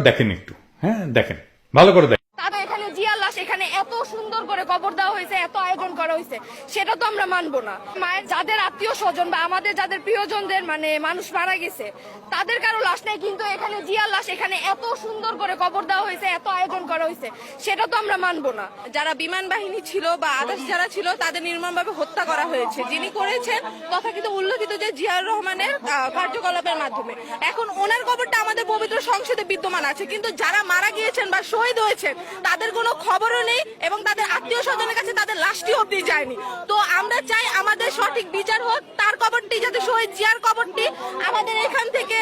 দেখেন একটু, হ্যাঁ দেখেন ভালো করে দেখেন। তাদের এখানে জিয়ার লাশ এখানে এত সুন্দর করে কবর দেওয়া হয়েছে, এত আয়োজন করা হয়েছে, সেটা তো আমরা মানবো না। মায়ের যাদের আত্মীয় স্বজন বা আমাদের যাদের প্রিয়জনদের মানে মানুষ মারা গেছে তাদের কারো লাশ নেই, কিন্তু এখানে জিয়ার লাশ এখানে এত সুন্দর করে কবর দেওয়া হয়েছে, এত আয়োজন করা হয়েছে, সেটা তো আমরা মানবো না। যারা বিমান বাহিনী ছিল বা আদার্স যারা ছিল তাদের নির্মমভাবে হত্যা করা হয়েছে, যিনি করেছেন তথাকথিত উল্লেখিত যে জিয়াউর রহমানের কার্যকলাপের মাধ্যমে। এখন ওনার কবরটা আমাদের পবিত্র সংসদে বিদ্যমান আছে, কিন্তু যারা মারা গিয়েছেন বা শহীদ হয়েছেন তাদের কোনো খবরও নেই এবং তাদের আত্মীয় স্বজনের কাছে তাদের লাশটি অব্দি যায়নি। তো আমরা চাই আমাদের সঠিক বিচার হোক, তার কবরটি যাতে শহীদ জিয়ার কবরটি আমাদের এখান থেকে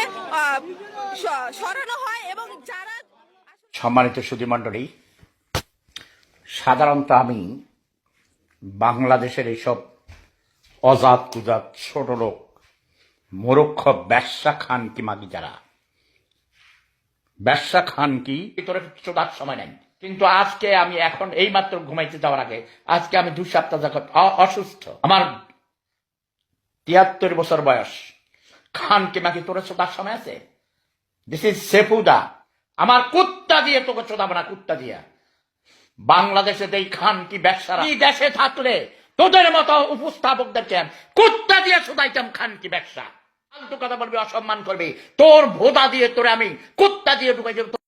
সরানো হয়। এবং যারা সম্মানিত সুধীমণ্ডলী, সাধারণত আমি বাংলাদেশের এইসব অজাত কুজাত ছোট লোক মূর্খ ব্যবসা খান কি মাগি, যারা ব্যবসা খান কি ভিতরে চোদার সময় নাই। কিন্তু আজকে আমি এখন এই মাত্র ঘুমাইতে যাওয়ার আগে আজকে আমি 2 সপ্তাহ যাবত অসুস্থ, আমার 73 বছর বয়স। খান কি মাগি তোরে চোদার সময় আছে? This is Sefuda. আমার কুত্তা দিয়ে তোকে চোদাবো না, কুত্তা দিয়া। বাংলাদেশে এই খান কি ব্যবসারা এই দেশে থাকলে তোদের মতো উপস্থাপকদেরকে কুত্তা দিয়ে চোদাইতাম। খান কি ব্যবসা ফালতু কথা বলবি, অসম্মান করবি, তোর ভোদা দিয়ে তোরে আমি কুত্তা দিয়ে ঢুকাই দেব।